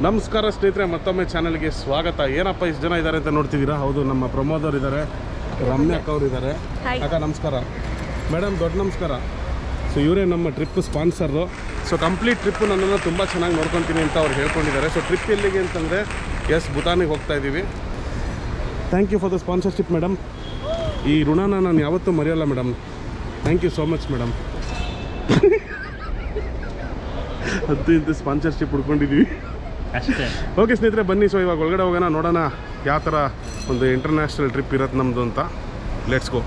ನಮಸ್ಕಾರ ಸ್ನೇಹಿತರೆ, ಮತ್ತೊಮ್ಮೆ ಚಾನಲ್ಗೆ ಸ್ವಾಗತ. ಏನಪ್ಪ ಇಷ್ಟು ಜನ ಇದ್ದಾರೆ ಅಂತ ನೋಡ್ತಿದ್ದೀರಾ? ಹೌದು, ನಮ್ಮ ಪ್ರಮೋದ್ ಅವರು ಇದ್ದಾರೆ, ರಮ್ಯಾ ಅಕ್ಕ ಅವರು ಇದ್ದಾರೆ. ಅಕ್ಕ ನಮಸ್ಕಾರ. ಮೇಡಮ್ ದೊಡ್ಡ ನಮಸ್ಕಾರ. ಸೊ ಇವರೇ ನಮ್ಮ trip sponsor. So complete trip ನನ್ನನ್ನು ತುಂಬ ಚೆನ್ನಾಗಿ ನೋಡ್ಕೊತೀನಿ ಅಂತ ಅವ್ರು ಹೇಳ್ಕೊಂಡಿದ್ದಾರೆ. ಸೊ ಟ್ರಿಪ್ ಎಲ್ಲಿಗೆ ಅಂತಂದರೆ ಭೂತಾನಿಗೆ ಹೋಗ್ತಾ ಇದ್ದೀವಿ. Thank you for the sponsorship madam. ಈ ಋಣನ ನಾನು ಯಾವತ್ತೂ ಮರೆಯೋಲ್ಲ madam. Thank you so much madam. ಹತ್ತು ಇಂಥ ಸ್ಪಾನ್ಸರ್ಶಿಪ್ ಹುಡ್ಕೊಂಡಿದ್ದೀವಿ ಅಷ್ಟೇ. ಓಕೆ ಸ್ನೇಹಿತರೆ, ಬನ್ನಿ. ಸೊ ಇವಾಗ ಒಳಗಡೆ ಹೋಗೋಣ, ನೋಡೋಣ ಯಾವ ಥರ ಒಂದು ಇಂಟರ್ನ್ಯಾಷನಲ್ ಟ್ರಿಪ್ ಇರುತ್ತೆ ನಮ್ಮದು ಅಂತ. Let's go.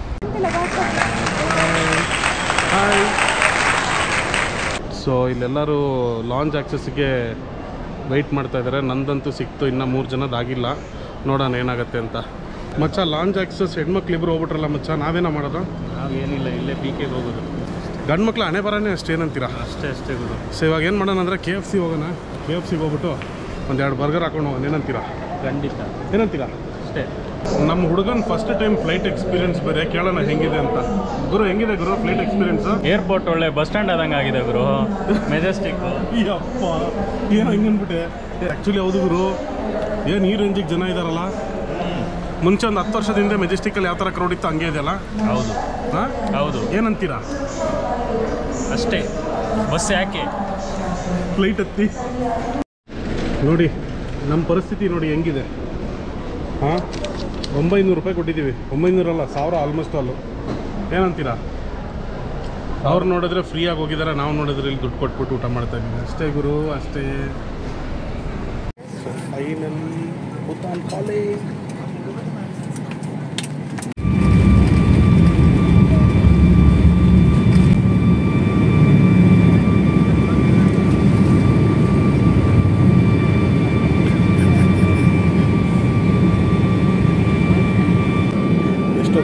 ಹಾಯ್. ಸೊ ಇಲ್ಲೆಲ್ಲರೂ ಲಾಂಚ್ ಆಕ್ಸಸ್ಗೆ ವೆಯ್ಟ್ ಮಾಡ್ತಾ ಇದ್ದಾರೆ. ನಂದಂತೂ ಸಿಕ್ತು, ಇನ್ನೂ 3 ಜನದಾಗಿಲ್ಲ. ನೋಡೋಣ ಏನಾಗುತ್ತೆ ಅಂತ. ಮಚ್ಚ ಲಾಂಚ್ ಆಕ್ಸಸ್ ಹೆಣ್ಮಕ್ಳು ಇಬ್ಬರು ಹೋಗ್ಬಿಟ್ರಲ್ಲ ಮಚ್ಚ, ನಾವೇನೋ ಮಾಡೋದು? ನಾವೇನಿಲ್ಲ, ಇಲ್ಲೇ PKಗೆ ಹೋಗೋದು. ಗಂಡು ಮಕ್ಳು ಹಣೆ ಬರೋನೇ ಅಷ್ಟೇನಂತೀರಾ? ಅಷ್ಟೇ ಗುರು. ಸೊ ಇವಾಗ ಏನು ಮಾಡೋಣ ಅಂದರೆ KFC ಹೋಗೋಣ. KFCಗೆ ಹೋಗ್ಬಿಟ್ಟು ಒಂದೆರಡು ಬರ್ಗರ್ ಹಾಕೊಂಡು ಹೋಗೋಣ. ಏನಂತೀರಾ? ಖಂಡಿತ. ಏನಂತೀರಾ? ಅಷ್ಟೇ. ನಮ್ಮ ಹುಡುಗನ ಫಸ್ಟ್ ಟೈಮ್ ಫ್ಲೈಟ್ ಎಕ್ಸ್ಪೀರಿಯನ್ಸ್ ಬೇರೆ, ಕೇಳೋಣ ಹೆಂಗಿದೆ ಅಂತ. ಗುರು ಹೆಂಗಿದೆ ಗುರು ಫ್ಲೈಟ್ ಎಕ್ಸ್ಪೀರಿಯನ್ಸ್? ಏರ್ಪೋರ್ಟ್ ಒಳ್ಳೆ ಬಸ್ ಸ್ಟ್ಯಾಂಡ್ ಆದಂಗೆ ಆಗಿದೆ ಗುರು. ಮೆಜೆಸ್ಟಿಕ್. ಅಪ್ಪ ಏನೋ ಹಿಂಗನ್ಬಿಟ್ಟೆ. ಆ್ಯಕ್ಚುಲಿ ಹೌದು ಗುರು, ಏನು ಈ ರೇಂಜಿಗೆ ಜನ ಇದ್ದಾರಲ್ಲ. ಮುಂಚೆ ಒಂದು 10 ವರ್ಷದಿಂದ ಮೆಜೆಸ್ಟಿಕಲ್ಲಿ ಯಾವ ಥರ ಕ್ರೌಡ್ ಇತ್ತು ಹಂಗೆ ಇದೆಯಲ್ಲ. ಹೌದು ಹಾಂ ಹೌದು, ಏನಂತೀರಾ? ಅಷ್ಟೇ. ಬಸ್ ಯಾಕೆ ಫ್ಲೈಟ್ ಹತ್ತಿ ನೋಡಿ, ನಮ್ಮ ಪರಿಸ್ಥಿತಿ ನೋಡಿ ಹೆಂಗಿದೆ. ಹಾಂ, 900 ರೂಪಾಯಿ ಕೊಟ್ಟಿದ್ದೀವಿ. 900 ಅಲ್ಲ, 1000 ಆಲ್ಮೋಸ್ಟ್ ಅಲ್ಲು. ಏನಂತೀರಾ? ಅವ್ರು ನೋಡಿದ್ರೆ ಫ್ರೀಯಾಗಿ ಹೋಗಿದ್ದಾರೆ, ನಾವು ನೋಡಿದ್ರೆ ಇಲ್ಲಿ ದುಡ್ಡು ಕೊಟ್ಬಿಟ್ಟು ಊಟ ಮಾಡ್ತಾ ಇದ್ದೀವಿ. ಅಷ್ಟೇ ಗುರು, ಅಷ್ಟೇ. Finally Bhutan college.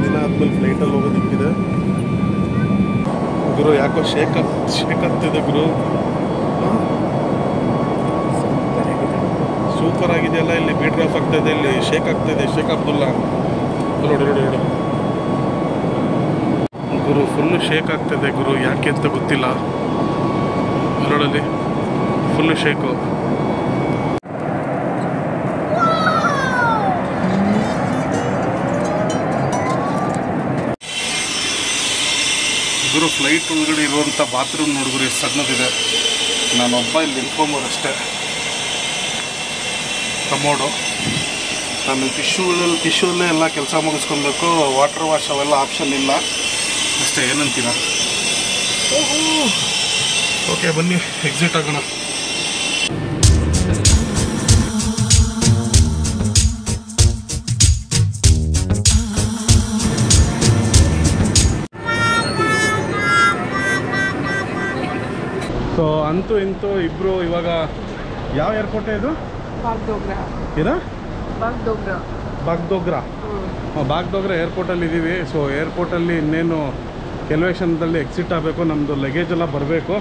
ದಿನ ಆದ್ಮೇಲೆ ಫ್ಲೈಟಲ್ಲಿ ಹೋಗೋದಿಕ್ಕಿದೆ ಗುರು. ಯಾಕೋ ಶೇಕ್ ಆಗ್ತಿದೆ ಗುರು. ಸೂಪರ್ ಆಗಿದೆಯಲ್ಲ. ಇಲ್ಲಿ ಬೀಟ್ ಆಫ್ ಆಗ್ತಾಯಿದೆ, ಇಲ್ಲಿ ಶೇಕ್ ಆಗ್ತಾಯಿದೆ. ಶೇಕ್ ಅಬ್ದುಲ್ಲಾ ನೋಡಿ ನೋಡಿ ನೋಡಿ ಗುರು, ಫುಲ್ಲು ಶೇಕ್ ಆಗ್ತಾಯಿದೆ ಗುರು. ಯಾಕೆ ಅಂತ ಗೊತ್ತಿಲ್ಲ. ನೋಡಲ್ಲಿ ಫುಲ್ಲು ಶೇಕು. ಗುರು ಫ್ಲೈಟ್ ಒಳಗಡೆ ಇರುವಂಥ ಬಾತ್ರೂಮ್ ನೋಡಿದ್ರು ಎಷ್ಟು ಸಣ್ಣದಿದೆ. ನಾನೊಬ್ಬ ಇಲ್ಲಿ ನಿಂತ್ಕೊಂಬೋದಷ್ಟೇ. ಕಮೋಡು. ನಾನು ಟಿಶ್ಯೂಲ್ಲೇ ಎಲ್ಲ ಕೆಲಸ ಮುಗಿಸ್ಕೊಬೇಕು. ವಾಟರ್ ವಾಶ್ ಅವೆಲ್ಲ ಆಪ್ಷನ್ ಇಲ್ಲ ಅಷ್ಟೇ. ಏನಂತೀರ? ಓಕೆ ಬನ್ನಿ, ಎಕ್ಸಿಟ್ ಆಗೋಣ. ಸೊ ಅಂತೂ ಇಂತೂ ಇಬ್ಬರು ಇವಾಗ ಯಾವ ಏರ್ಪೋರ್ಟ್ ಇದು? ಏನಾ? ಬಾಗ್ಡೋಗ್ರಾ ಏರ್ಪೋರ್ಟಲ್ಲಿ ಇದ್ದೀವಿ. ಸೊ ಏರ್ಪೋರ್ಟಲ್ಲಿ ಇನ್ನೇನು ಕೆಲವೇ ಕ್ಷಣದಲ್ಲಿ ಎಕ್ಸಿಟ್ ಆಗಬೇಕು. ನಮ್ಮದು ಲಗೇಜ್ ಎಲ್ಲ ಬರಬೇಕು.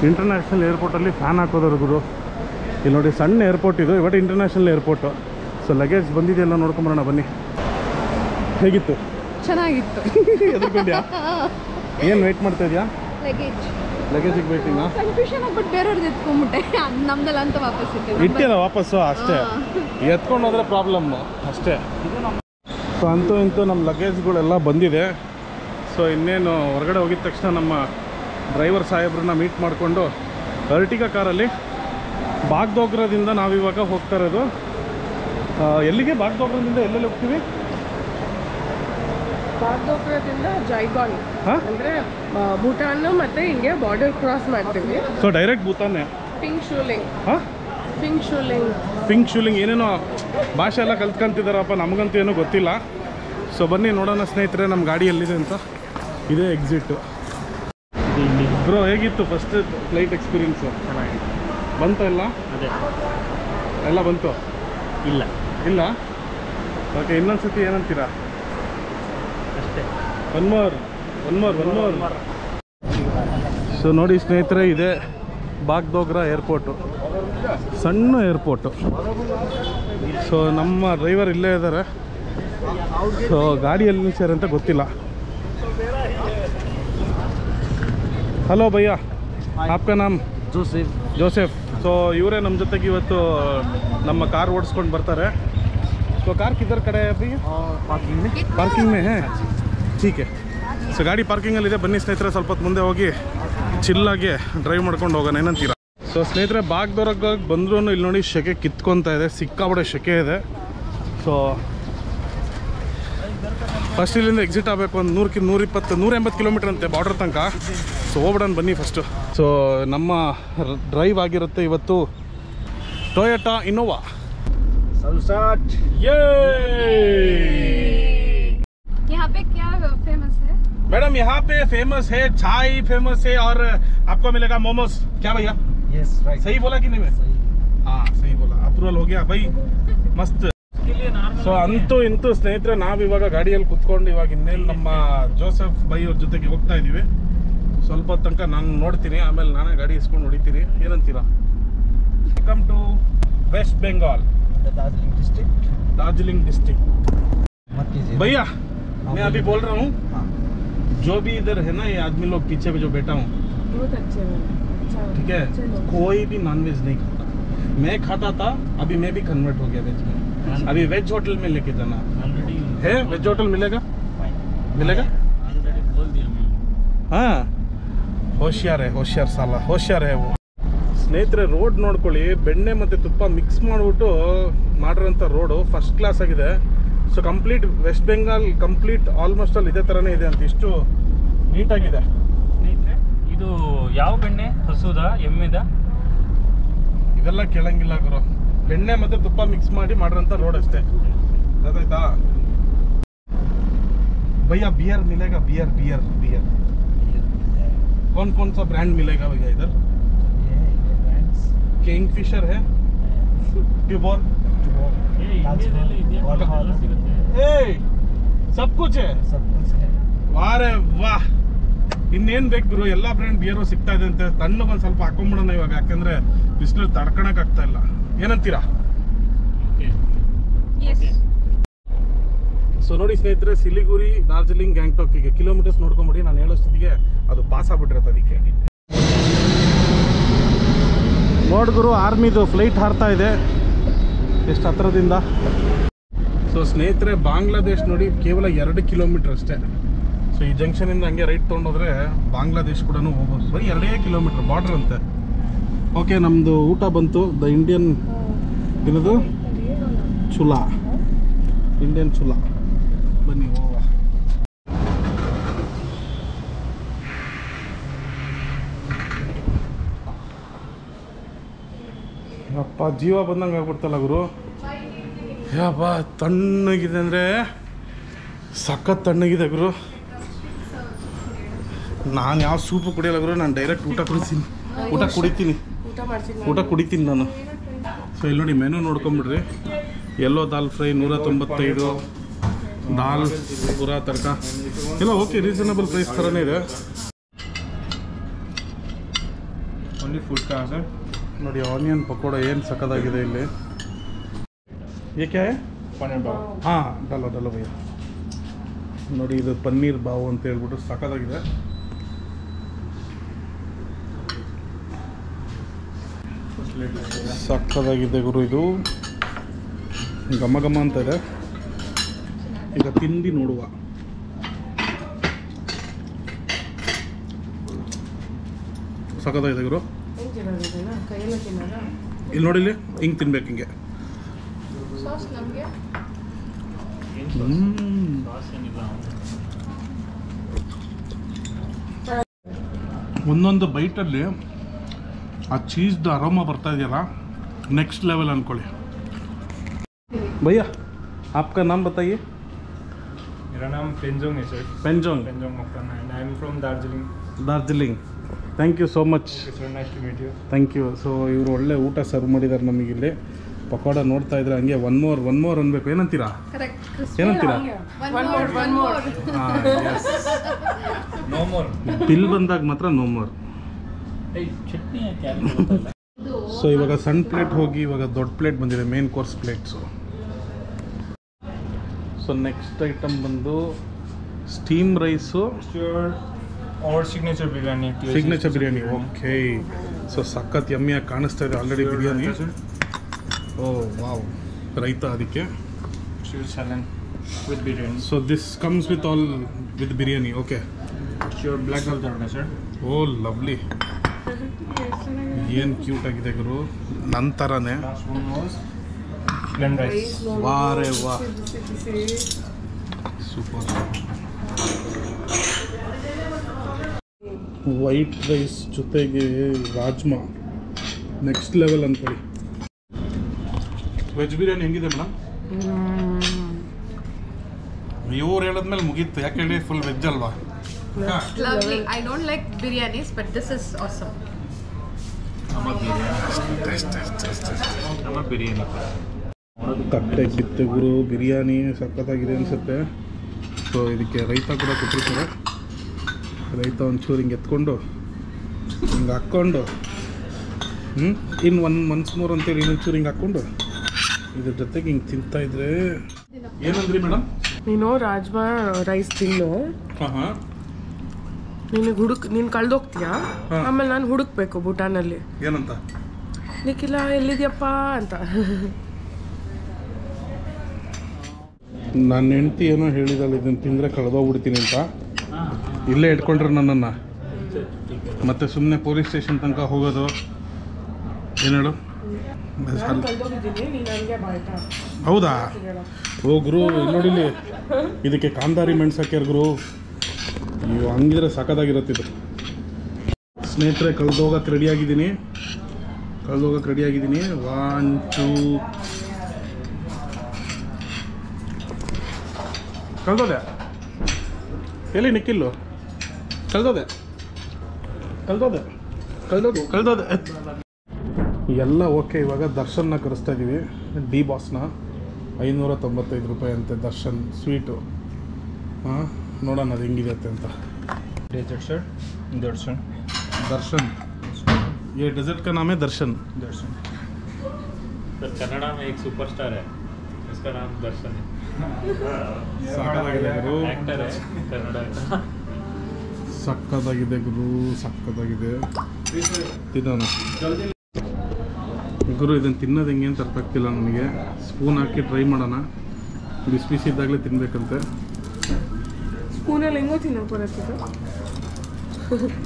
ಇಂಟರ್ನ್ಯಾಷನಲ್ ಏರ್ಪೋರ್ಟಲ್ಲಿ ಫ್ಯಾನ್ ಹಾಕೋದ್ರು ಗುರು. ಇಲ್ಲಿ ನೋಡಿ, ಸಣ್ಣ ಏರ್ಪೋರ್ಟ್ ಇದು, ಇವತ್ತು ಇಂಟರ್ನ್ಯಾಷನಲ್ ಏರ್ಪೋರ್ಟು. ಸೊ ಲಗೇಜ್ ಬಂದಿದೆಯಲ್ಲ ನೋಡ್ಕೊಂಬರೋಣ ಬನ್ನಿ. ಹೇಗಿತ್ತು? ಚೆನ್ನಾಗಿತ್ತು. ಎದುರ್ಕೊಂಡ್ಯಾ? ಏನು ವೆಯ್ಟ್ ಮಾಡ್ತಾ ಇದೆಯಾ? ಲಗೇಜಿಗೆ ವೇಟಿಂಗಾ? ಕನ್ಫ್ಯೂಷನ್ ಆಗ್ಬಿಟ್ಟು ಬೇರೆಯವ್ರದ್ದು ಎತ್ಕೊಂಡ್ಬಿಟ್ಟೆ. ನಮ್ದಲ್ಲ ಅಂತ ವಾಪಸ್ ಇಟ್ಟಿಲ್ಲ ವಾಪಸ್ಸು. ಅಷ್ಟೇ, ಎತ್ಕೊಂಡು ಹೋದ್ರೆ ಪ್ರಾಬ್ಲಮ್ಮು ಅಷ್ಟೇ. ಸೊ ಅಂತೂ ಇಂತೂ ನಮ್ಮ ಲಗೇಜ್ಗಳೆಲ್ಲ ಬಂದಿದೆ. ಸೊ ಇನ್ನೇನು ಹೊರಗಡೆ ಹೋಗಿದ ತಕ್ಷಣ ನಮ್ಮ ಡ್ರೈವರ್ ಸಾಹೇಬ್ರನ್ನ ಮೀಟ್ ಮಾಡಿಕೊಂಡು ಅರ್ಟಿಗಾ ಕಾರಲ್ಲಿ ಬಾಗ್ಡೋಗ್ರಾದಿಂದ ನಾವಿವಾಗ ಹೋಗ್ತಾ ಇರೋದು. ಎಲ್ಲಿಗೆ? ಬಾಗ್ಡೋಗ್ರಾದಿಂದ ಎಲ್ಲೆಲ್ಲಿ ಹೋಗ್ತೀವಿ? ಬಾಗ್ಡೋಗ್ರಾದಿಂದ ಜೈಗಾನ್, ಅಂದರೆ ಭೂತಾನ್ ಮತ್ತು ಹಿಂಗೆ ಬಾರ್ಡರ್ ಕ್ರಾಸ್ ಮಾಡ್ತೀವಿ. ಸೊ ಡೈರೆಕ್ಟ್ ಭೂತಾನೆ. ಪಿಂಕ್ ಶೂಲಿಂಗ್. ಪಿಂಕ್ ಶೂಲಿಂಗ್ ಏನೇನೋ ಭಾಷೆ ಎಲ್ಲ ಕಲ್ತ್ಕೊಂತಿದ್ದಾರಪ್ಪ, ನಮಗಂತೂ ಏನೂ ಗೊತ್ತಿಲ್ಲ. ಸೊ ಬನ್ನಿ ನೋಡೋಣ ಸ್ನೇಹಿತರೆ ನಮ್ಮ ಗಾಡಿ ಎಲ್ಲಿದೆ ಅಂತ. ಇದೇ ಎಕ್ಸಿಟ್ಟು. ಬ್ರೋ ಹೇಗಿತ್ತು ಫಸ್ಟ್ ಫ್ಲೈಟ್ ಎಕ್ಸ್ಪೀರಿಯನ್ಸು? ಚೆನ್ನಾಗಿತ್ತು. ಬಂತು ಎಲ್ಲ? ಅದೇ ಎಲ್ಲ ಬಂತು? ಇಲ್ಲ ಇಲ್ಲ. ಓಕೆ, ಇನ್ನೊಂದು ಸತಿ ಏನಂತೀರಾ? ಅಷ್ಟೇ. One more. ಸೊ ನೋಡಿ ಸ್ನೇಹಿತರೆ, ಇದೆ ಬಾಗ್ಡೋಗ್ರಾ ಏರ್ಪೋರ್ಟು. ಸಣ್ಣ ಏರ್ಪೋರ್ಟು. ಸೊ ನಮ್ಮ ಡ್ರೈವರ್ ಇಲ್ಲೇ ಇದ್ದಾರೆ. ಸೊ ಗಾಡಿಯಲ್ಲಿ ನಿಲ್ಸ್ಯಾರ ಅಂತ ಗೊತ್ತಿಲ್ಲ. हेलो भैया, आपका नाम? जोसेफ। जोसेफ, ಸೊ ಇವರೇ ನಮ್ಮ ಜೊತೆಗೆ ಇವತ್ತು ನಮ್ಮ ಕಾರ್ ಓಡಿಸ್ಕೊಂಡು ಬರ್ತಾರೆ. ಸೊ कार किधर खड़े है अभी? पार्किंग में है. ठीक है. ಸೊ ಗಾಡಿ ಪಾರ್ಕಿಂಗಲ್ಲಿದೆ, ಬನ್ನಿ ಸ್ನೇಹಿತರೆ ಸ್ವಲ್ಪ ಹೊತ್ತು ಮುಂದೆ ಹೋಗಿ ಚಿಲ್ಲಾಗಿ ಡ್ರೈವ್ ಮಾಡ್ಕೊಂಡು ಹೋಗೋಣ, ಏನಂತೀರಾ? ಸೊ ಸ್ನೇಹಿತರೆ ಬಾಗ್ದವ್ರಾಗ ಬಂದ್ರೂ ಇಲ್ಲಿ ನೋಡಿ ಸೆಕೆ ಕಿತ್ಕೊತಾ ಇದೆ, ಸಿಕ್ಕಾಬಡೆ ಸೆಕೆ ಇದೆ. ಸೊ ಫಸ್ಟ್ ಇಲ್ಲಿಂದ ಎಕ್ಸಿಟ್ ಆಗಬೇಕು, ಒಂದು 120-180 ಕಿಲೋಮೀಟರ್ ಅಂತೆ ಬಾರ್ಡರ್ ತನಕ. ಸೊ ಹೋಗ್ಬಿಡೋಣ ಬನ್ನಿ ಫಸ್ಟು. ಸೊ ನಮ್ಮ ಡ್ರೈವ್ ಆಗಿರುತ್ತೆ ಇವತ್ತು ಟೊಯೋಟಾ ಇನೋವಾ. यहाँ पे क्या फेमस है? मैडम यहाँ पे फेमस है चाय, फेमस है और आपको मिलेगा मोमोज. क्या भैया? Yes, right. सही बोला कि नहीं? मैं हाँ सही बोला, अप्रूवल हो गया भाई, मस्त. ಸೊ ಅಂತೂ ಇಂತೂ ಸ್ನೇಹಿತರೆ ನಾವು ಇವಾಗ ಗಾಡಿಯಲ್ಲಿ ಕುತ್ಕೊಂಡು ಇವಾಗ ಇನ್ನೇನು ನಮ್ಮ ಜೋಸೆಫ್ ಬೈ ಅವ್ರ ಜೊತೆಗೆ ಹೋಗ್ತಾ ಇದ್ದೀವಿ. ಸ್ವಲ್ಪ ತನಕ ನಾನು ನೋಡ್ತೀನಿ, ಆಮೇಲೆ ನಾನೇ ಗಾಡಿ ಇಸ್ಕೊಂಡು ಹೊಡಿತೀನಿ, ಏನಂತೀರಾ? Welcome to West Bengal, Darjeeling district. Darjeeling district. मत कीजिए भैया मैं अभी बोल रहा हूँ, हाँ. जो भी इधर है ना ये आदमी लोग पीछे में जो बैठा हूँ, बहुत अच्छे हैं, अच्छा ठीक है, अच्छे लोग। कोई भी नॉनवेज नहीं खाता. मैं खाता था, अभी मैं भी कन्वर्ट हो गया वेज में. अभी वेज होटल में लेके जाना ऑलरेडी है. वेज होटल मिलेगा? Fine. मिलेगा? ऑलरेडी बोल दिया मैं. हाँ ಹೋಶ್ಯಾರ್ ಸಾಲ ಹೋಶ್ಯಾರ್ है वो. ಸ್ನೇಹಿತರೆ ರೋಡ್ ನೋಡ್ಕೊಳ್ಳಿ, ಬೆಣ್ಣೆ ಮತ್ತು ತುಪ್ಪ ಮಿಕ್ಸ್ ಮಾಡಿಬಿಟ್ಟು ಮಾಡಿರೋಂಥ ರೋಡು ಫಸ್ಟ್ ಕ್ಲಾಸ್ ಆಗಿದೆ. So complete West Bengal complete almost ಅಲ್ಲಿ ಇದೇ ಥರನೇ ಇದೆ ಅಂತ, ಇಷ್ಟು ನೀಟಾಗಿದೆ. ಸ್ನೇಹಿತರೆ ಇದು ಯಾವ ಬೆಣ್ಣೆ? ಹಸುದ, ಎಮ್ಮೆದ? ಇದೆಲ್ಲ ಕೇಳಂಗಿಲ್ಲ ಗುರು, ಬೆಣ್ಣೆ ಮತ್ತು ತುಪ್ಪ ಮಿಕ್ಸ್ ಮಾಡಿ ಮಾಡಿರೋಂಥ ರೋಡ್ ಅಷ್ಟೇ, ಗೊತ್ತಾಯ್ತಾ? भैया बियर मिलेगा? बियर बियर बियर कौन कौन सा ब्रांड मिलेगा भैया इधर? ये brands. किंगफिशर है, ट्यूबॉर, ಇಂಡಿಯಾದಲ್ಲಿ ಇದೆಯಾ? और ಎಲ್ಲ ಸಿಗುತ್ತೆ. ए सब कुछ है. सब कुछ है. ವಾರೆ ವಾಹ್, ಇನ್ನೇನು ಬೇಕು ಗುರು, ಎಲ್ಲ ಬ್ರ್ಯಾಂಡ್ ಬಿಯರು ಸಿಗ್ತಾ ಇದೆ ಅಂತೆ. ತಣ್ಣಗೊಂದು ಸ್ವಲ್ಪ ಹಾಕೊಂಬಿಡೋಣ ಇವಾಗ, ಯಾಕಂದ್ರೆ ಬಿಸಿಲು ತಡ್ಕೊಳಕ್ ಆಗ್ತಾ ಇಲ್ಲ, ಏನಂತೀರಾ? Yes. ಸೊ ನೋಡಿ ಸ್ನೇಹಿತರೆ, ಸಿಲಿಗುರಿ ಡಾರ್ಜಿಲಿಂಗ್ ಗ್ಯಾಂಗ್ಟಾಕಿಗೆ ಕಿಲೋಮೀಟರ್ಸ್ ನೋಡ್ಕೊಂಬಿಡಿ, ನಾನು ಹೇಳೋಷ್ಟೊತ್ತಿಗೆ ಅದು ಪಾಸ್ ಆಗ್ಬಿಟ್ಟಿರತ್ತೆ. ಅದಕ್ಕೆ ನೋಡ್ಗುರು ಆರ್ಮಿದು ಫ್ಲೈಟ್ ಹಾರ್ತಾ ಇದೆ ಎಷ್ಟು ಹತ್ರದಿಂದ. ಸೊ ಸ್ನೇಹಿತರೆ ಬಾಂಗ್ಲಾದೇಶ್ ನೋಡಿ ಕೇವಲ 2 ಕಿಲೋಮೀಟರ್ ಅಷ್ಟೇ. ಸೊ ಈ ಜಂಕ್ಷನಿಂದ ಹಂಗೆ ರೈಟ್ ತೊಗೊಂಡೋದ್ರೆ ಬಾಂಗ್ಲಾದೇಶ್ ಕೂಡ ಹೋಗ್ಬೋದು, ಬರೀ 2 ಕಿಲೋಮೀಟರ್ ಬಾರ್ಡ್ರ್ ಅಂತೆ. ಓಕೆ, ನಮ್ಮದು ಊಟ ಬಂತು. ದ ಇಂಡಿಯನ್ ಏನದು ಚುಲಾ, ಇಂಡಿಯನ್ ಚುಲಾ. ಬನ್ನಿ ಹೋಗುವ. ಅಪ್ಪ ಜೀವ ಬಂದಂಗೆ ಆಗ್ಬಿಡ್ತಲ್ಲ ಗುರು. ಯಪ್ಪ ತಣ್ಣಗಿದೆ ಅಂದರೆ ಸಖತ್ ತಣ್ಣಗಿದೆ ಗುರು. ನಾನು ಯಾವ ಸೂಪು ಕುಡಿಯಲ್ಲ ಗುರು, ನಾನು ಡೈರೆಕ್ಟ್ ಊಟ ಕುಡಿತೀನಿ ಊಟ ಕುಡಿತೀನಿ ನಾನು. ಸೊ ಇಲ್ಲಿ ನೋಡಿ ಮೆನು ನೋಡ್ಕೊಂಬಿಡ್ರಿ. ಯೆಲ್ಲೋ ದಾಲ್ ಫ್ರೈ 195, ದಾಲ್ ಪೂರಾ ತರ್ಕ ಎಲ್ಲ ಓಕೆ, ರೀಸನಬಲ್ ಪ್ರೈಸ್ ಥರನೇ ಇದೆ. ಓನ್ಲಿ ಫುಡ್ ಕಾ ಸರ್. ನೋಡಿ ಆನಿಯನ್ ಪಕೋಡ ಏನು ಸಕ್ಕದಾಗಿದೆ ಇಲ್ಲಿ. ಏಕೆ ಪನ್ನೀರ್ ಬಾವ್. ಹಾಂ ಡಲ್ಲ ಡಲ್ಲ ಭಯ್ಯ. ನೋಡಿ ಇದು ಪನ್ನೀರ್ ಬಾವು ಅಂತ ಹೇಳ್ಬಿಟ್ಟು ಸಕ್ಕದಾಗಿದೆ. ಸಕ್ಕದಾಗಿದೆ ಗುರು, ಇದು ಘಮ ಘಮ ಅಂತ ಇದೆ. ಈಗ ತಿಂದು ನೋಡುವ. ಸಕ್ಕದಾಗಿದೆ ಗುರು. ಕೈಯೆಲ್ಲ ತಿನ್ನೋದಾ? ಇಲ್ಲಿ ನೋಡಿ, ಇಲ್ಲಿ ಹಿಂಗೆ ತಿನ್ಬೇಕು, ಹಿಂಗೆ. Sauce ನಮಗೆ ಸಾಸ್ ಏನಿಲ್ಲ. ಒಂದೊಂದು ಬೈಟಲ್ಲಿ ಆ ಚೀಸ್ದು ಅರೋಮ ಬರ್ತಾ ಇದೆಯಲ್ಲ, ನೆಕ್ಸ್ಟ್ ಲೆವೆಲ್ ಅಂದ್ಕೊಳ್ಳಿ. ಭಯ್ಯ आपका नाम बताइए. मेरा नाम पेंजोंग है sir. Penjong Moktan and I am from Darjeeling. Darjeeling. Thank you so much. Okay sir, nice to meet you. Thank you. So ಇವರು ಒಳ್ಳೆ ಊಟ ಸರ್ವ್ ಮಾಡಿದ್ದಾರೆ ನಮಗಿಲ್ಲಿ. ಪಕೋಡ ನೋಡ್ತಾ ಇದ್ರೆ ಹಂಗೆ ಒನ್ ಮೋರ್ ಅನ್ಬೇಕು, ಏನಂತೀರಾ? ಏನಂತೀರಾ? One more. No more. Bill ಬಂದಾಗ ಮಾತ್ರ ನೋ ಮೋರ್. ಚಟ್ನಿ ಯಾಕೆ ಯಾರಿಗೂ ಗೊತ್ತಿಲ್ಲ. ಸೊ ಇವಾಗ ಸಣ್ಣ ಪ್ಲೇಟ್ ಹೋಗಿ ಇವಾಗ ದೊಡ್ಡ ಪ್ಲೇಟ್ ಬಂದಿದೆ, main course plates. So next item ಬಂದು steam rice, Sure. Our signature biryani. Signature biryani. Okay, so ಸಖತ್ ಯಮ್ಮಿಯಾಗಿ ಕಾಣಿಸ್ತಾ ಇದೆ ಆಲ್ರೆಡಿ ಬಿರಿಯಾನಿ. ಓ ವಾವ್, ರೈತ ಅದಕ್ಕೆ. Sure salad with biryani. So this comes with all with biryani. Okay, Sure black dal tadka sir. O lovely, ಏನು cute ಆಗಿದೆ ಗುರು, ನಂತರನೇ. Last one was lemon rice. ವಾರೇ ವಾ, ಸೂಪರ್. ವೈಟ್ ರೈಸ್ ಜೊತೆಗೆ ರಾಜ್ಮಾ, ನೆಕ್ಸ್ಟ್ ಲೆವೆಲ್ ಅಂದ್ಕೊಳ್ಳಿ. Veg biryani ಹೆಂಗಿದೆ madam? ಇವ್ರು ಹೇಳಿದ್ಮೇಲೆ ಮುಗೀತು, ಯಾಕೆ ಹೇಳಿ, ಫುಲ್ ವೆಜ್ ಅಲ್ವಾ? Lovely. I don't like biryanis, but this is awesome. ತಟ್ಟೆ ಕಿತ್ತು ಗುರು, ಬಿರಿಯಾನಿ ಸಖತ್ತಾಗಿದೆ ಅನಿಸುತ್ತೆ. ಸೊ ಇದಕ್ಕೆ ರೈತ ಕೂಡ ಕೊಟ್ಟಿರ್ತಾರೆ. ರೈತ ಒಂಚೂರು ಹಿಂಗೆ ಎತ್ಕೊಂಡು ಹಿಂಗೆ ಹಾಕ್ಕೊಂಡು ಇನ್ನು ಒನ್ಸ್ ಮೋರ್ ಅಂತೇಳಿ ಇನ್ನೊಂಚೂರು ಹಿಂಗೆ ಹಾಕ್ಕೊಂಡು ಇದ್ರ ಜೊತೆಗೆ ಹಿಂಗೆ ತಿಂತಾಯಿದ್ರೆ. ಏನಂದ್ರಿ ಮೇಡಮ್? ನೀನು ರಾಜ್ಮಾ ರೈಸ್ ತಿನ್ನು, ಹಾಂ, ನೀನು ಕಳ್ದೋಗ್ತೀಯಾ, ಆಮೇಲೆ ನಾನು ಹುಡುಕ್ಬೇಕು ಭೂಟಾನಲ್ಲಿ. ಏನಂತ? ನಿಖಿಲ ಎಲ್ಲಿದ್ಯಪ್ಪ ಅಂತ. ನನ್ನ ಹೆಂಡ್ತಿ ಏನೋ ಹೇಳಿದಲ್ಲ, ಇದನ್ನು ತಿಂದರೆ ಕಳೆದೋಗ್ಬಿಡ್ತೀನಿ ಅಂತ. ಇಲ್ಲೇ ಇಟ್ಕೊಂಡ್ರೆ ನನ್ನನ್ನು ಮತ್ತೆ ಸುಮ್ಮನೆ ಪೊಲೀಸ್ ಸ್ಟೇಷನ್ ತನಕ ಹೋಗೋದು. ಏನು ಹೇಳು? ಹೌದಾ? ಓ ಗುರು, ಇಲ್ಲಿ ನೋಡಿಲಿ, ಇದಕ್ಕೆ ಕಾಂದಾರಿ ಮೆಣಸು ಹಾಕ್ಯಾರ ಗುರು. ನೀವು ಹಂಗಿದ್ರೆ ಸಾಕಾಗಿರುತ್ತಿದ್ದು. ಸ್ನೇಹಿತರೆ, ಕಳೆದೋಗಕ್ಕೆ ರೆಡಿಯಾಗಿದ್ದೀನಿ. 1 2 ಕಳ್ದೋದೆ. ಎಲ್ಲಿ ನಿಕ್ಕಿಲ್ಲು? ಕಳ್ದೋದೆ. ಎಲ್ಲ ಓಕೆ. ಇವಾಗ ದರ್ಶನ್ನ ಕರೆಸ್ತಾ ಇದ್ದೀವಿ, ಡಿ ಬಾಸ್ನ. 595 ರೂಪಾಯಿ ಅಂತೆ ದರ್ಶನ್ ಸ್ವೀಟು. ಹಾಂ, ನೋಡೋಣ ಅದು ಹೆಂಗಿದೆ ಅಂತ. Dessert sir. दर्शन, ये डेजर्ट का नाम है दर्शन. सर कन्नड़ा में एक सुपरस्टार है, उसका नाम दर्शन है. ಸಕ್ಕತ್ತಾಗಿದೆ ಗುರು, एक्टर है कन्नड़ा का. ಸಕ್ಕತ್ತಾಗಿದೆ ಗುರು, ಸಕ್ಕತ್ತಾಗಿದೆ. ತಿನ್ನೋಣ ಗುರು. ಇದನ್ನು ತಿನ್ನೋದು ಹೆಂಗೆ ಅಂತ ಅರ್ಥ ಆಗ್ತಿಲ್ಲ ನನಗೆ. ಸ್ಪೂನ್ ಹಾಕಿ ಟ್ರೈ ಮಾಡೋಣ. ಬಿಸಿ ಬಿಸಿ ಇದ್ದಾಗಲೇ ತಿನ್ನಬೇಕಂತೆ. ಸ್ಪೂನಲ್ಲಿ ಹೆಂಗೋ ತಿನ್ನೋಕೆ ಬರುತ್ತೆ.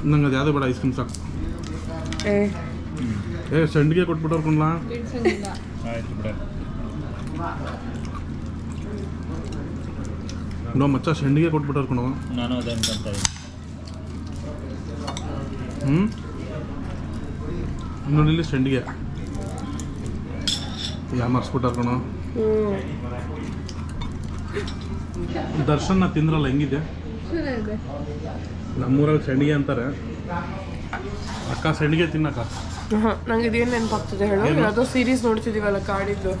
ನಂಗೆ ಅದು ಯಾವುದೇ ಬೇಡ, ಐಸ್ ಕ್ರೀಮ್ ಸಾಕು. ಸಂಡಿಗೆ ಕೊಟ್ಬಿಟ್ಟವ್ರು ಕೊಂಡ್ಲಾ. ಆಯ್ತು ಬಿಡ. ನೋ ಮಚ್ಚ, ಸಂಡಿಗೆ ಕೊಟ್ಬಿಟ್ಟವ್ರು ಕಣೋ. ನಾನು ಅದೇ ಅನ್ಕೊಂತ ಇದ್ದೀನಿ. ನೋಡಿ ಸಂಡಿಗೆ ಯಾಮರ್ಸ್ಬಿಟ್ಟಾರ ಕಣೋ. ದರ್ಶನ್ನ ತಿಂದ್ರಲ್ಲ, ಹೆಂಗಿದೆ? ನಮ್ಮೂರಲ್ಲಿ ಸಂಡಿಗೆ ಅಂತಾರೆ. ಅಕ್ಕ ಸಂಡಿಗೆ ತಿನ್ನಕ್ಕ. ನಂಗೆ ಇದೇನು ನೆನಪಾಗ್ತದೆ ಹೇಳು, ಯಾವುದೋ ಸೀರೀಸ್ ನೋಡ್ತಿದ್ದೀವಲ್ಲ ಕಾಡಿದ್ದು.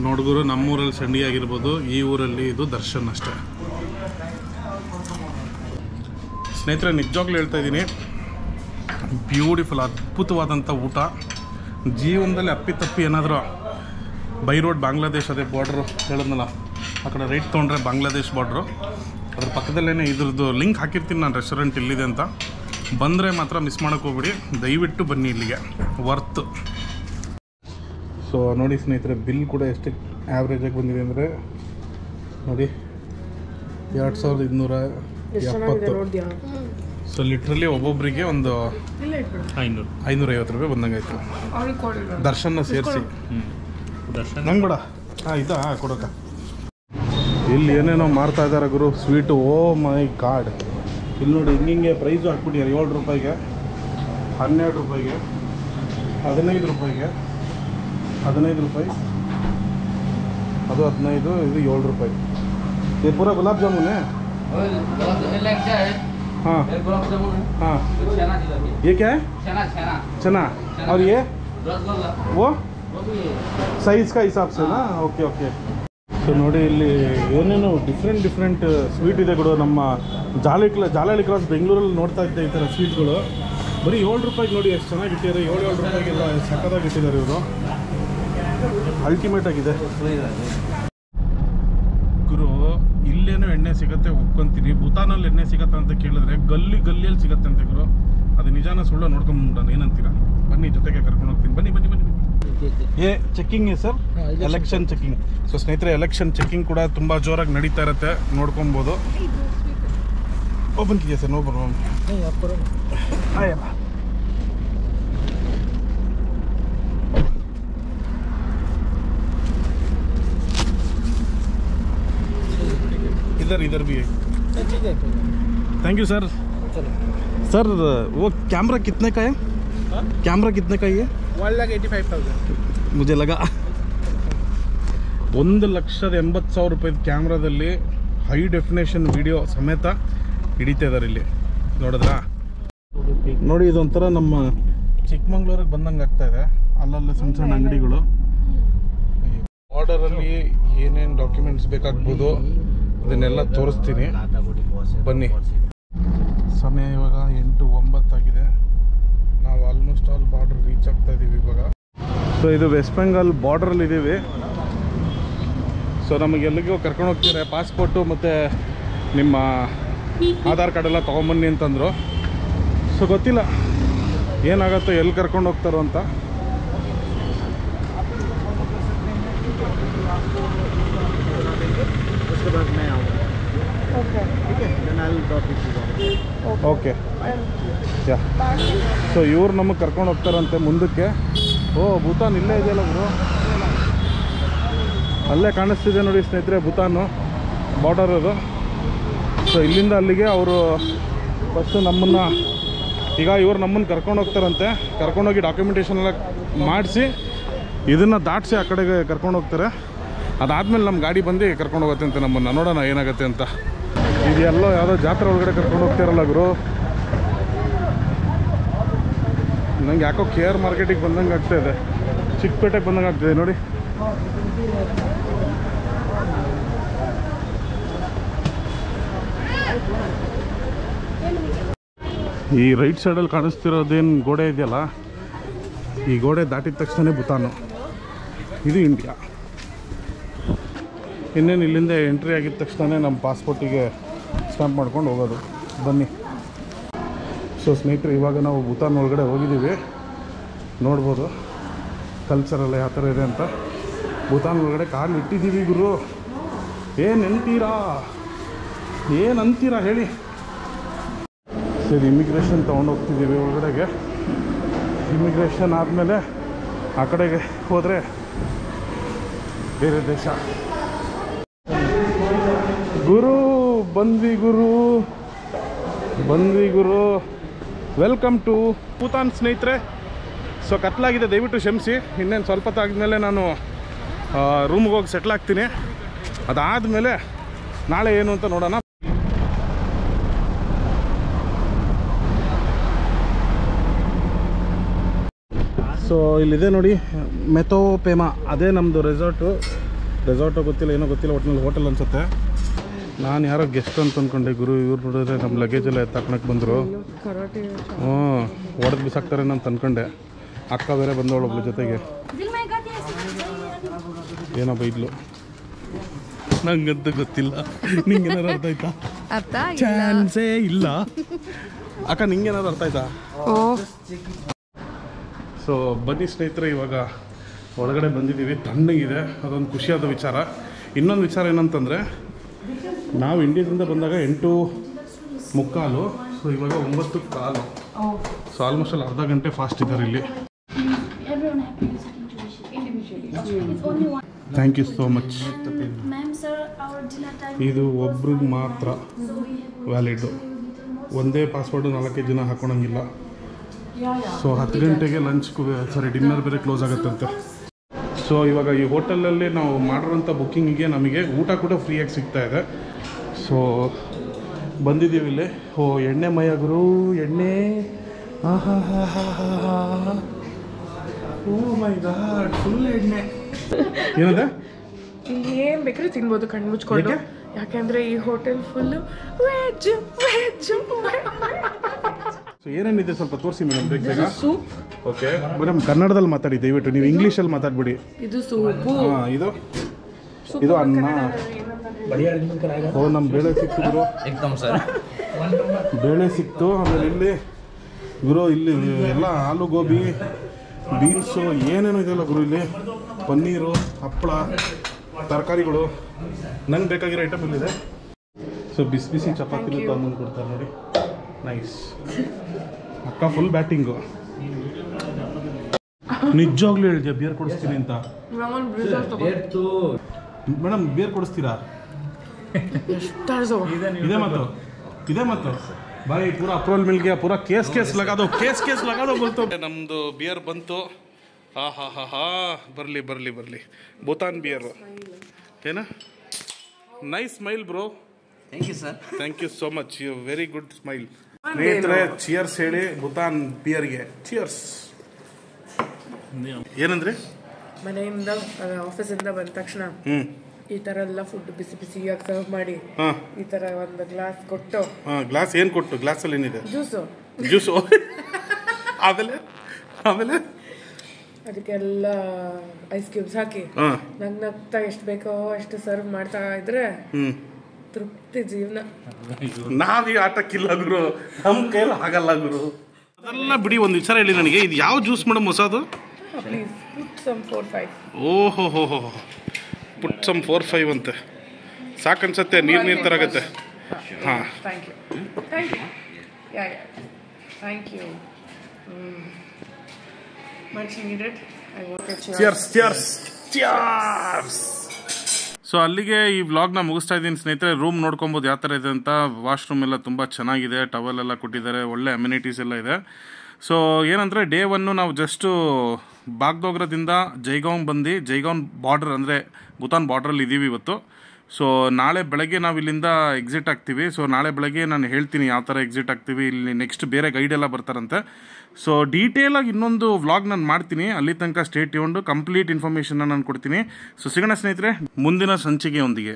ನೋಡ್ಗುರು, ನಮ್ಮೂರಲ್ಲಿ ಸಂಡಿಗೆ ಆಗಿರ್ಬೋದು, ಈ ಊರಲ್ಲಿ ಇದು ದರ್ಶನ್ ಅಷ್ಟೇ. ಸ್ನೇಹಿತರೆ, ನಿಜವಾಗ್ಲೂ ಹೇಳ್ತಾ ಇದ್ದೀನಿ, ಬ್ಯೂಟಿಫುಲ್, ಅದ್ಭುತವಾದಂಥ ಊಟ. ಜೀವನದಲ್ಲಿ ಅಪ್ಪಿತಪ್ಪಿ ಏನಾದರೂ ಬೈ ರೋಡ್ ಬಾಂಗ್ಲಾದೇಶ್, ಅದೇ ಬಾರ್ಡ್ರು ಹೇಳಿದ್ನಲ್ಲ, ಆ ಕಡೆ ರೈಟ್ ತೊಗೊಂಡ್ರೆ ಬಾಂಗ್ಲಾದೇಶ್ ಬಾರ್ಡ್ರು. ಅದ್ರ ಪಕ್ಕದಲ್ಲೇ ಇದ್ರದ್ದು ಲಿಂಕ್ ಹಾಕಿರ್ತೀನಿ ನಾನು, ರೆಸ್ಟೋರೆಂಟ್ ಇಲ್ಲಿದೆ ಅಂತ. ಬಂದರೆ ಮಾತ್ರ ಮಿಸ್ ಮಾಡೋಕ್ಕೆ ಹೋಗ್ಬಿಡಿ, ದಯವಿಟ್ಟು ಬನ್ನಿ ಇಲ್ಲಿಗೆ, ವರ್ತ್. ಸೊ ನೋಡಿ ಸ್ನೇಹಿತರೆ, ಬಿಲ್ ಕೂಡ ಎಷ್ಟು ಆ್ಯಾವ್ರೇಜಾಗಿ ಬಂದಿದೆ ಅಂದರೆ ನೋಡಿ, 2270. ಸೊ ಲಿಟ್ರಲಿ ಒಬ್ಬೊಬ್ಬರಿಗೆ ಒಂದು 550 ರೂಪಾಯಿ ಬಂದಂಗಾಯ್ತು, ದರ್ಶನ ಸೇರಿಸಿ. ದರ್ಶನ್ ನಂಗೆ ಬೇಡ. ಇದಾ ಕೊಡೋಕ. ಇಲ್ಲಿ ಏನೇನೋ ಮಾರ್ತಾ ಇದ್ದಾರೆ ಗುರು, ಸ್ವೀಟು. ಓ ಮೈ ಗಾಡ್, ಇಲ್ಲಿ ನೋಡಿ ಹಿಂಗೆ ಪ್ರೈಸು ಹಾಕ್ಬಿಟ್ಟಿದ್ದಾರೆ. 7 ರೂಪಾಯಿಗೆ, 12 ರೂಪಾಯಿಗೆ, 15 ರೂಪಾಯಿಗೆ, 15 ರೂಪಾಯಿ, ಅದು 15, ಇದು 7 ರೂಪಾಯಿ. ये पूरा गुलाब जामुन है? हाँ हाँ, ये क्या है? चना. और ये वो साइज़ का हिसाब से ना. Okay okay. ಸೊ ನೋಡಿ, ಇಲ್ಲಿ ಏನೇನು ಡಿಫ್ರೆಂಟ್ ಸ್ವೀಟ್ ಇದೆ ಗುರು. ನಮ್ಮ ಜಾಲಹಳ್ಳಿ ಕ್ರಾಸ್ ಬೆಂಗಳೂರಲ್ಲಿ ನೋಡ್ತಾ ಇದ್ದೆ ಈ ಥರ ಸ್ವೀಟ್ಗಳು. ಬರೀ 7 ರೂಪಾಯಿಗೆ ನೋಡಿ ಎಷ್ಟು ಚೆನ್ನಾಗಿಟ್ಟಿದ್ದಾರೆ. 7 ರೂಪಾಯಿಗೆಲ್ಲ ಸಕ್ಕತ್ತಾಗಿ ಇಟ್ಟಿದ್ದಾರೆ ಇವರು. ಅಲ್ಟಿಮೇಟ್ ಆಗಿದೆ ಗುರು. ಎಲ್ಲಿಯೇನೋ ಎಣ್ಣೆ ಸಿಗುತ್ತೆ ಒಪ್ಕೊಂತೀನಿ. ಭೂತಾನಲ್ಲಿ ಎಣ್ಣೆ ಸಿಗತ್ತೆ ಅಂತ ಕೇಳಿದ್ರೆ ಗಲ್ಲಿಯಲ್ಲಿ ಸಿಗತ್ತೆ ಅಂತ ಗುರು. ಅದು ನಿಜಾನ ಸುಳ್ಳು ನೋಡ್ಕೊಂಡ್ಬಿಡೋಣ, ಏನಂತೀರಾ? ಬನ್ನಿ, ಜೊತೆಗೆ ಕರ್ಕೊಂಡು ಹೋಗ್ತೀನಿ. ಬನ್ನಿ. ಏ checking sir, election checking. So ಸ್ನೇಹಿತರೆ, ಎಲೆಕ್ಷನ್ ಚೆಕಿಂಗ್ ಕೂಡ ತುಂಬ ಜೋರಾಗಿ ನಡೀತಾ ಇರುತ್ತೆ, ನೋಡ್ಕೊಬೋದು. Open ಕಿದೆಯಾ sir? ನೋ ಬರೋ इधर भी है। Thank you sir. सर वो कैमरा कितने का है? कैमरा कितने का है? 1,85,000. मुझे लगा 1,80,000 ರೂಪಾಯಿ ಕ್ಯಾಮ್ರಾದಲ್ಲಿ ಹೈ ಡೆಫಿನೇಷನ್ ವಿಡಿಯೋ ಸಮೇತ ಹಿಡಿತಾ ಇದ್ದಾರೆ ಇಲ್ಲಿ. ನೋಡಿದ್ರಾ? ನೋಡಿ, ಇದೊಂಥರ ನಮ್ಮ ಚಿಕ್ಕಮಂಗ್ಳೂರಿಗೆ ಬಂದಂಗೆ ಆಗ್ತಾ ಇದೆ. ಅಲ್ಲಲ್ಲಿ ಸಣ್ಣ ಸಣ್ಣ ಅಂಗಡಿಗಳು. ಬಾರ್ಡರಲ್ಲಿ ಏನೇನು ಡಾಕ್ಯುಮೆಂಟ್ಸ್ ಬೇಕಾಗ್ಬೋದು ಅದನ್ನೆಲ್ಲ ತೋರಿಸ್ತೀನಿ, ಬನ್ನಿ. ಸಮಯ ಇವಾಗ 8:09 ಆಗಿದೆ. ನಾವು ಆಲ್ಮೋಸ್ಟ್ ಆಲ್ ಬಾರ್ಡರ್ ರೀಚ್ ಆಗ್ತಾ ಇದ್ದೀವಿ ಇವಾಗ. ಸೊ ಇದು ವೆಸ್ಟ್ ಬೆಂಗಾಲ್ ಬಾರ್ಡ್ರಲ್ಲಿ ಇದ್ದೀವಿ. ಸೊ ನಮಗೆ ಎಲ್ಲಿಗೂ ಕರ್ಕೊಂಡು ಹೋಗ್ತಾರೆ, ಪಾಸ್ಪೋರ್ಟು ಮತ್ತು ನಿಮ್ಮ ಆಧಾರ್ ಕಾರ್ಡ್ ಎಲ್ಲ ತೊಗೊಂಬನ್ನಿ ಅಂತಂದರು. ಸೊ ಗೊತ್ತಿಲ್ಲ ಏನಾಗುತ್ತೋ, ಎಲ್ಲಿ ಕರ್ಕೊಂಡು ಹೋಗ್ತಾರೋ ಅಂತ. Okay yeah. ಸೊ ಇವ್ರು ನಮಗೆ ಕರ್ಕೊಂಡು ಹೋಗ್ತಾರಂತೆ ಮುಂದಕ್ಕೆ. ಓ, ಭೂತಾನ್ ಇಲ್ಲೇ ಇದೆಯಲ್ಲ ಗುರು, ಅಲ್ಲೇ ಕಾಣಿಸ್ತಿದೆ ನೋಡಿ ಸ್ನೇಹಿತರೆ, ಭೂತಾನು ಬಾರ್ಡರ್ ಅದು. ಸೊ ಇಲ್ಲಿಂದ ಅಲ್ಲಿಗೆ ಅವರು ಫಸ್ಟು ನಮ್ಮನ್ನು, ಈಗ ಇವ್ರು ನಮ್ಮನ್ನು ಕರ್ಕೊಂಡು ಹೋಗ್ತಾರಂತೆ. ಕರ್ಕೊಂಡೋಗಿ ಡಾಕ್ಯುಮೆಂಟೇಷನ್ ಎಲ್ಲ ಮಾಡಿಸಿ ಇದನ್ನು ದಾಟಿಸಿ ಆ ಕಡೆಗೆ ಕರ್ಕೊಂಡು ಹೋಗ್ತಾರೆ. ಅದಾದಮೇಲೆ ನಮ್ಮ ಗಾಡಿ ಬಂದು ಕರ್ಕೊಂಡು ಹೋಗುತ್ತೆ ಅಂತ ನಮ್ಮನ್ನು. ನೋಡೋಣ ಏನಾಗುತ್ತೆ ಅಂತ. ಇದೆಲ್ಲೋ ಯಾವುದೋ ಜಾತ್ರೆ ಒಳಗಡೆ ಕರ್ಕೊಂಡು ಹೋಗ್ತಾರಲ್ಲ ಗುರು. ನಂಗೆ ಯಾಕೋ KR ಮಾರ್ಕೆಟಿಗೆ ಬಂದಂಗೆ ಆಗ್ತಾಯಿದೆ, ಚಿಕ್ಕಪೇಟೆಗೆ ಬಂದಂಗೆ ಆಗ್ತಿದೆ ನೋಡಿ. ಈ ರೈಟ್ ಸೈಡಲ್ಲಿ ಕಾಣಿಸ್ತಿರೋದೇನು ಗೋಡೆ ಇದೆಯಲ್ಲ, ಈ ಗೋಡೆ ದಾಟಿದ ತಕ್ಷಣ ಭೂತಾನು, ಇದು ಇಂಡಿಯಾ. ಇನ್ನೇನು ಇಲ್ಲಿಂದ ಎಂಟ್ರಿ ಆಗಿದ ತಕ್ಷಣ ನಮ್ಮ ಪಾಸ್ಪೋರ್ಟಿಗೆ ಸ್ಟ್ಯಾಂಪ್ ಮಾಡ್ಕೊಂಡು ಹೋಗೋದು. ಬನ್ನಿ. ಸೊ ಸ್ನೇಹಿತರೆ, ಇವಾಗ ನಾವು ಭೂತಾನ್ ಒಳಗಡೆ ಹೋಗಿದ್ದೀವಿ. ನೋಡ್ಬೋದು ಕಲ್ಚರೆಲ್ಲ ಯಾವ ಥರ ಇದೆ ಅಂತ. ಭೂತಾನ್ ಒಳಗಡೆ ಕಾಲು ಇಟ್ಟಿದ್ದೀವಿ ಗುರು. ಏನಂತೀರಾ ಹೇಳಿ. ಸರಿ, ಇಮಿಗ್ರೇಷನ್ ತೊಗೊಂಡೋಗ್ತಿದ್ದೀವಿ ಒಳಗಡೆಗೆ. ಇಮಿಗ್ರೇಷನ್ ಆದಮೇಲೆ ಆ ಕಡೆಗೆ ಹೋದರೆ ಬೇರೆ ದೇಶ. ಗುರು ಬಂದ್ವಿ ಗುರು. ವೆಲ್ಕಮ್ ಟು ಭೂತಾನ್ ಸ್ನೇಹಿತರೆ. ಸೊ ಕತ್ಲಾಗಿದೆ, ದಯವಿಟ್ಟು ಕ್ಷಮಿಸಿ. ಇನ್ನೇನು ಸ್ವಲ್ಪ ಹೊತ್ತಾದ್ಮೇಲೆ ನಾನು ರೂಮ್ಗೆ ಹೋಗಿ ಸೆಟ್ಲ್ ಆಗ್ತೀನಿ. ಅದಾದಮೇಲೆ ನಾಳೆ ಏನು ಅಂತ ನೋಡೋಣ. ಸೊ ಇಲ್ಲಿದೆ ನೋಡಿ, ಮೆತೋಪೇಮಾ, ಅದೇ ನಮ್ಮದು ರೆಸಾರ್ಟು ಗೊತ್ತಿಲ್ಲ, ಏನೋ ಗೊತ್ತಿಲ್ಲ, ಒಟ್ಟಿನಲ್ಲಿ ಹೋಟೆಲ್ ಅನಿಸುತ್ತೆ. ನಾನು ಯಾರೋ ಗೆಸ್ಟ್ ಅಂತ ಅಂದ್ಕೊಂಡೆ ಗುರು. ಇವ್ರು ನೋಡಿದ್ರೆ ನಮ್ಮ ಲಗೇಜೆಲ್ಲ ಎತ್ತಾಕಣಕ್ಕೆ ಬಂದರು. ಹೊಡೆದು ಬಿಸಾಕ್ತಾರೆ ಅಂತ ಅಂದ್ಕೊಂಡೆ. ಅಕ್ಕ ಬೇರೆ ಬಂದವಳು ಒಬ್ಳು ಜೊತೆಗೆ. ಏನೋ ಬೈದ್ಲು, ನಂಗಂತೂ ಗೊತ್ತಿಲ್ಲ. ನಿಂಗೇನಾರು ಅರ್ಥ ಆಯ್ತಾ? ಚಾನ್ಸೇ ಇಲ್ಲ. ಅಕ್ಕ ನಿಂಗೇನಾದ್ರು ಅರ್ಥ ಆಯ್ತಾ? ಸೊ ಬನ್ನಿ ಸ್ನೇಹಿತರೆ, ಇವಾಗ ಒಳಗಡೆ ಬಂದಿದ್ದೀವಿ. ತಣ್ಣಗಿದೆ, ಅದೊಂದು ಖುಷಿಯಾದ ವಿಚಾರ. ಇನ್ನೊಂದು ವಿಚಾರ ಏನಂತಂದರೆ, ನಾವು ಇಂಡಿಯಾದಿಂದ ಬಂದಾಗ 8:45. ಸೊ ಇವಾಗ 9:15. ಸೊ ಆಲ್ಮೋಸ್ಟ್ ಅಲ್ಲಿ ಅರ್ಧ ಗಂಟೆ ಫಾಸ್ಟ್ ಇದ್ದಾರೆ ಇಲ್ಲಿ. Thank you so much. ಇದು ಒಬ್ರಿಗೆ ಮಾತ್ರ ವ್ಯಾಲಿಡು. ಒಂದೇ ಪಾಸ್ವರ್ಡು 4 ಜನ ಹಾಕೊಳಂಗಿಲ್ಲ. ಸೊ 10 ಗಂಟೆಗೆ ಡಿನ್ನರ್ ಬೇರೆ ಕ್ಲೋಸ್ ಆಗುತ್ತಂತೆ. ಸೊ ಇವಾಗ ಈ ಹೋಟೆಲಲ್ಲಿ ನಾವು ಮಾಡಿರೋಂಥ ಬುಕ್ಕಿಂಗಿಗೆ ನಮಗೆ ಊಟ ಕೂಡ ಫ್ರೀಯಾಗಿ ಸಿಗ್ತಾ ಇದೆ. ಸೊ ಬಂದಿದ್ದೀವಿ ಇಲ್ಲಿ. ಎಣ್ಣೆ ಮಯ ಗುರು, ಎಣ್ಣೆ. ಓ ಮೈ ಗಾಡ್, ಫುಲ್ ಎಣ್ಣೆ. ಏನದ? ಇಲ್ಲಿ ಏನು ಬೇಕಾದ್ರೆ ತಿನ್ಬೋದು ಕಣ್ಣು ಮುಚ್ಕೊಂಡು. ಯಾಕೆಂದರೆ ಈ ಹೋಟೆಲ್ ಫುಲ್ಲು ವೆಜ್. ಸೊ ಏನೇನಿದೆ ಸ್ವಲ್ಪ ತೋರಿಸಿ ಮೇಡಮ್, ಬೇಗ. ಸೂಪ್. ಓಕೆ ಮೇಡಮ್, ಕನ್ನಡದಲ್ಲಿ ಮಾತಾಡಿ ದಯವಿಟ್ಟು, ನೀವು ಇಂಗ್ಲೀಷಲ್ಲಿ ಮಾತಾಡ್ಬಿಡಿ. ಇದು ಸೂಪು. ಇದು ಇದು ಅನ್ನ. ಓ ನಮ್ಮ ಬೇಳೆ ಸಿಕ್ತು ಗುರು, ಬೇಳೆ ಸಿಕ್ತು. ಆಮೇಲೆ ಇಲ್ಲಿ ಗುರು ಇಲ್ಲಿ ಎಲ್ಲ ಆಲೂ ಗೋಬಿ, ಬೀನ್ಸು ಏನೇನು ಇದೆಯಲ್ಲ ಗುರು. ಇಲ್ಲಿ ಪನ್ನೀರು, ಹಪ್ಪಳ, ತರಕಾರಿಗಳು, ನಂಗೆ ಬೇಕಾಗಿರೋ ಐಟಮ್ ಇಲ್ಲಿದೆ. ಸೊ ಬಿಸಿ ಬಿಸಿ ಚಪಾತಿನೂ ತಂದು ಕೊಡ್ತಾರೆ ನೋಡಿ. ನೈಸ್. ಅಕ್ಕ ಫುಲ್ ಬ್ಯಾಟಿಂಗು. ನಿಜವಾಗ್ಲೂ ಹೇಳಿದ್ಯಾ ಬಿಯರ್ ಕೊಡಿಸ್ತೀನಿ ಅಂತ? ಮೇಡಮ್ ಬಿಯರ್ ಕೊಡಿಸ್ತೀರಾ? ಇದೇ ಮಾತು ಭಾई पूरा अप्रूवल मिल गया, पूरा केस लगा दो, केस लगा दो बोलते. ನಮ್ಮದು ಬಿಯರ್ ಬಂತು. ಹಾ ಬರಲಿ ಭೂತಾನ್ ಬಿಯರ್ ಏನ. Nice smile bro. Thank you so much, you very good smile. ಸ್ನೇಹಿತರೆ ಚಿಯರ್ಸ್ ಹೇಳಿ ಭೂತಾನ್ ಬಿಯರ್ಗೆ ಚಿಯರ್ಸ್. ಏನಂದ್ರೆ ಮನೆಯಿಂದ ಆಫೀಸಿಂದ ಬಂದ ತಕ್ಷಣ ಈ ತರ ಎಲ್ಲ ಫುಡ್ ಬಿಸಿ ಬಿಸಿಯಾಗಿ ಸರ್ವ್ ಮಾಡಿ ಈ ತರ ಒಂದು ಗ್ಲಾಸ್ ಕೊಟ್ಟು. ಗ್ಲಾಸ್ ಏನು ಕೊಟ್ಟು? ಗ್ಲಾಸಲ್ಲಿ ಏನಿದೆ? ಜ್ಯೂಸು. ಆಮೇಲೆ ಅದಕ್ಕೆಲ್ಲ ಐಸ್ ಕ್ಯೂಬ್ಸ್ ಹಾಕಿ ನಗ್ನಗ್ತಾ ಎಷ್ಟು ಬೇಕೋ ಅಷ್ಟು ಸರ್ವ್ ಮಾಡ್ತಾ ಇದ್ರೆ ತೃಪ್ತಿ ಜೀವನ. ನಾವೀ ಆಟಕ್ಕಿಲ್ಲ ಗುರು, ನಮ್ಮ ಕೈಯಲ್ಲಿ ಆಗಲ್ಲ ಗುರು. ಅದೆಲ್ಲ ಬಿಡಿ, ಒಂದು ವಿಚಾರ ಹೇಳಿ ನನಗೆ, ಇದು ಯಾವ ಜ್ಯೂಸ್ ಮೇಡಮ್ ಹೊಸದು? Please put some 4-5. ಓಹೋ ಪುಟ್ ಸಮ್ 4-5 ಅಂತೆ. ಸಾಕನ್ಸತ್ತೆ, ನೀರು ತರಾಗತ್ತೆ. ಹಾಂ thank you much needed. Cheers. So ಅಲ್ಲಿಗೆ ಈ ವ್ಲಾಗ್ನ ಮುಗಿಸ್ತಾ ಇದ್ದೀನಿ ಸ್ನೇಹಿತರೆ. ರೂಮ್ ನೋಡ್ಕೊಬೋದು ಯಾವ ಥರ ಇದೆ ಅಂತ. ವಾಶ್ರೂಮ್ ಎಲ್ಲ ತುಂಬ ಚೆನ್ನಾಗಿದೆ, ಟವಲ್ ಎಲ್ಲ ಕೊಟ್ಟಿದ್ದಾರೆ, ಒಳ್ಳೆ ಅಮ್ಯುನಿಟೀಸ್ ಎಲ್ಲ ಇದೆ. ಸೊ ಏನಂದರೆ ಡೇ 1 ನಾವು ಜಸ್ಟು ಬಾಗ್ಡೋಗ್ರದಿಂದ ಜೈಗಾಂವ್ ಬಂದು ಜೈಗಾಂವ್ ಬಾರ್ಡರ್ ಅಂದರೆ ಭೂತಾನ್ ಬಾರ್ಡ್ರಲ್ಲಿ ಇದ್ದೀವಿ ಇವತ್ತು. ಸೊ ನಾಳೆ ಬೆಳಗ್ಗೆ ನಾವು ಇಲ್ಲಿಂದ ಎಕ್ಸಿಟ್ ಆಗ್ತೀವಿ. ಸೊ ನಾಳೆ ಬೆಳಗ್ಗೆ ನಾನು ಹೇಳ್ತೀನಿ ಯಾವ ಥರ ಎಕ್ಸಿಟ್ ಆಗ್ತೀವಿ. ಇಲ್ಲಿ ನೆಕ್ಸ್ಟ್ ಬೇರೆ ಗೈಡ್ ಎಲ್ಲ ಬರ್ತಾರಂತೆ. ಸೊ ಡೀಟೇಲಾಗಿ ಇನ್ನೊಂದು ವ್ಲಾಗ್ ನಾನು ಮಾಡ್ತೀನಿ. ಅಲ್ಲಿ ತನಕ ಸ್ಟೇ ಟ್ಯೂನ್ಡ್, ಕಂಪ್ಲೀಟ್ ಇನ್ಫಾರ್ಮೇಷನ್ನ ನಾನು ಕೊಡ್ತೀನಿ. ಸೊ ಸಿಗೋಣ ಸ್ನೇಹಿತರೆ ಮುಂದಿನ ಸಂಚಿಕೆಯೊಂದಿಗೆ.